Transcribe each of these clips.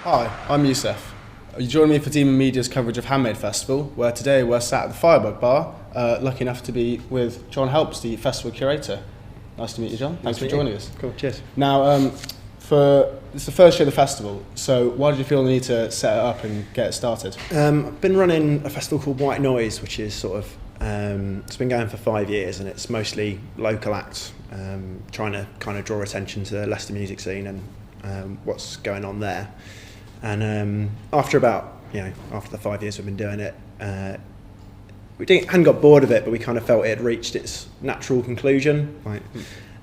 Hi, I'm Yusef. You join me for Demon Media's coverage of Handmade Festival, where today we're sat at the Firebug Bar, lucky enough to be with John Helps, the festival curator. Nice to meet you, John. Thanks for joining us. Cool, cheers. Now, it's the first year of the festival, so why did you feel the need to set it up and get it started? I've been running a festival called White Noise, which is sort of, it's been going for 5 years, and it's mostly local acts, trying to kind of draw attention to the Leicester music scene and what's going on there. And after the 5 years we've been doing it, hadn't got bored of it, but we kind of felt it had reached its natural conclusion.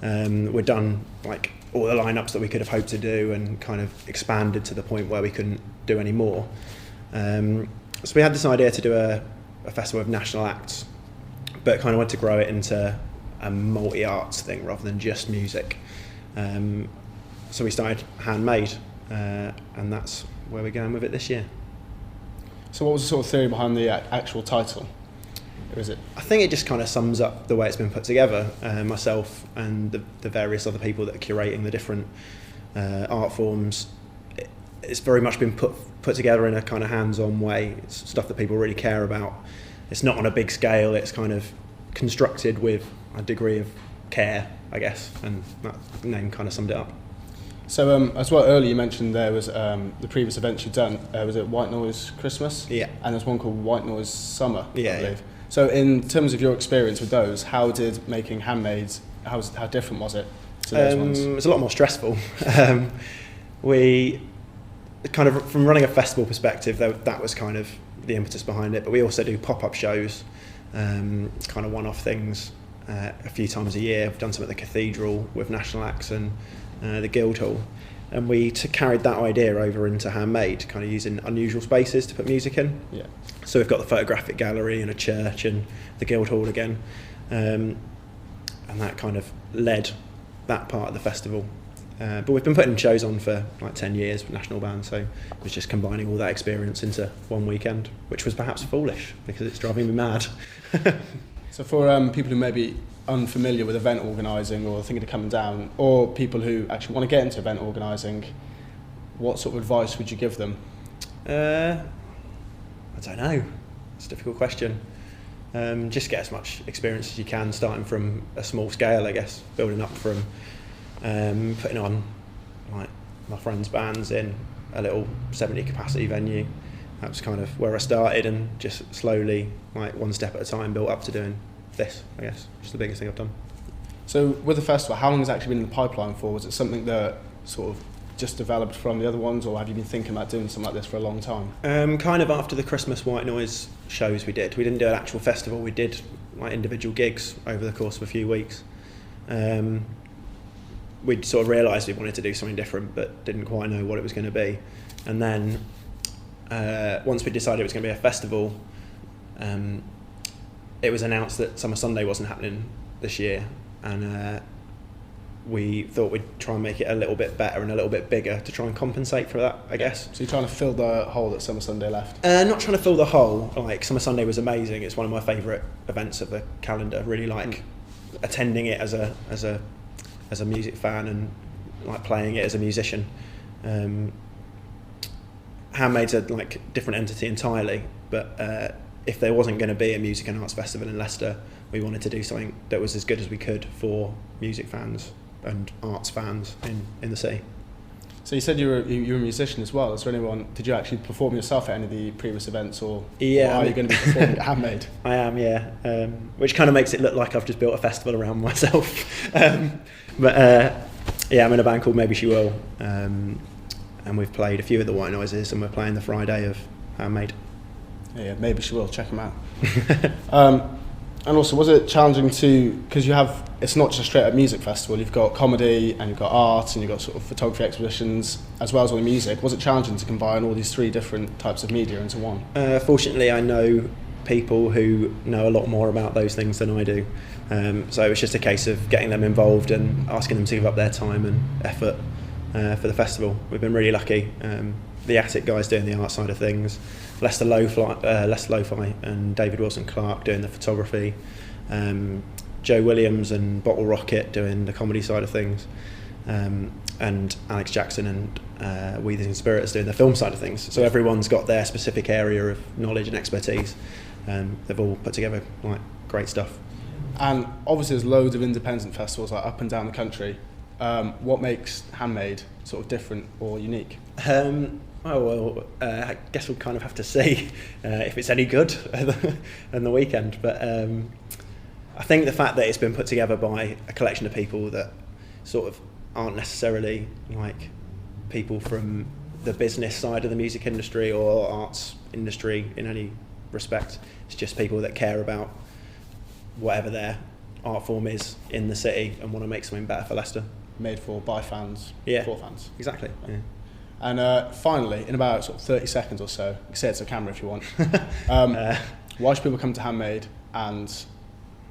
We'd done like all the lineups that we could have hoped to do, and kind of expanded to the point where we couldn't do any more. So we had this idea to do a festival of national acts, but kind of wanted to grow it into a multi-arts thing rather than just music. So we started Handmade, and that's where we're going with it this year. So what was the sort of theory behind the actual title? Or is it? I think it just kind of sums up the way it's been put together. Myself and the various other people that are curating the different art forms, it's very much been put together in a kind of hands-on way. It's stuff that people really care about. It's not on a big scale, it's kind of constructed with a degree of care, I guess, and that name kind of summed it up. So as well, earlier you mentioned there was the previous events you've done. Was it White Noise Christmas? Yeah. And there's one called White Noise Summer, I believe. Yeah. So in terms of your experience with those, how did making Handmade, how different was it to those ones? It was a lot more stressful. We kind of, from running a festival perspective, that was kind of the impetus behind it, but we also do pop-up shows, kind of one-off things a few times a year. We've done some at the Cathedral with national acts and the Guildhall, and we carried that idea over into Handmade, kind of using unusual spaces to put music in. Yeah. So we've got the photographic gallery and a church and the Guildhall again, and that kind of led that part of the festival. But we've been putting shows on for like 10 years with national bands, so it was just combining all that experience into one weekend, which was perhaps foolish because it's driving me mad. So for people who may be unfamiliar with event organising or thinking of coming down, or people who actually want to get into event organising, what sort of advice would you give them? I don't know. It's a difficult question. Just get as much experience as you can, starting from a small scale, I guess, building up from putting on like my friends' bands in a little 70 capacity venue. That was kind of where I started, and just slowly, like one step at a time, built up to doing this, I guess, which is the biggest thing I've done. So with the festival, how long has it actually been in the pipeline for? Was it something that sort of just developed from the other ones, or have you been thinking about doing something like this for a long time? Kind of after the Christmas White Noise shows we didn't do an actual festival, we did like individual gigs over the course of a few weeks. We'd sort of realised we wanted to do something different, but didn't quite know what it was going to be. And then once we decided it was going to be a festival, it was announced that Summer Sunday wasn't happening this year, and we thought we'd try and make it a little bit better and a little bit bigger to try and compensate for that, I guess. So you're trying to fill the hole that Summer Sunday left? Not trying to fill the hole. Like, Summer Sunday was amazing. It's one of my favourite events of the calendar. Really like attending it as a music fan, and like playing it as a musician. Handmade's a like different entity entirely, but if there wasn't going to be a music and arts festival in Leicester, we wanted to do something that was as good as we could for music fans and arts fans in the city. So you said you were a musician as well. Is there anyone? Did you actually perform yourself at any of the previous events, or are you going to be performing at Handmade? I am, yeah. Which kind of makes it look like I've just built a festival around myself. But I'm in a band called Maybe She Will, and we've played a few of the White Noises, and we're playing the Friday of Handmade. Yeah, Maybe She Will. Check them out. And also, was it challenging because it's not just a straight up music festival, you've got comedy and you've got art and you've got sort of photography exhibitions as well as all the music. Was it challenging to combine all these three different types of media into one? Fortunately, I know people who know a lot more about those things than I do. So it was just a case of getting them involved and asking them to give up their time and effort for the festival. We've been really lucky. The Attic guys doing the art side of things, Leicester Lo-Fi and David Wilson Clark doing the photography, Joe Williams and Bottle Rocket doing the comedy side of things. and Alex Jackson and We the Conspirators doing the film side of things. So everyone's got their specific area of knowledge and expertise. They've all put together like great stuff. And obviously there's loads of independent festivals like up and down the country. What makes Handmade sort of different or unique? I guess we'll kind of have to see if it's any good on the weekend. But I think the fact that it's been put together by a collection of people that sort of aren't necessarily like people from the business side of the music industry or arts industry in any respect. It's just people that care about whatever their art form is in the city and want to make something better for Leicester. Made by fans, for fans. Exactly. Yeah. And finally, in about sort of 30 seconds or so, you can say it to the camera if you want, why should people come to Handmade and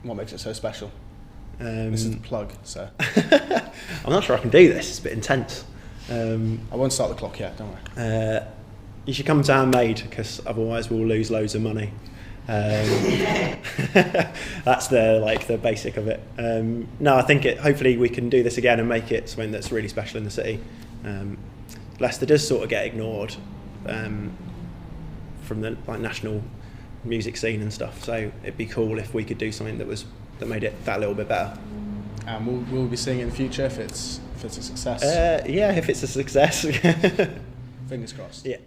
what makes it so special? This is the plug, so. I'm not sure I can do this, it's a bit intense. I won't start the clock yet, don't worry. You should come to Handmade because otherwise we'll lose loads of money. That's the basic of it. No, I think hopefully we can do this again and make it something that's really special in the city. Leicester does sort of get ignored from the national music scene and stuff, so it'd be cool if we could do something that made it that little bit better. And we'll be seeing it in the future if it's a success. Yeah, if it's a success. Fingers crossed. Yeah.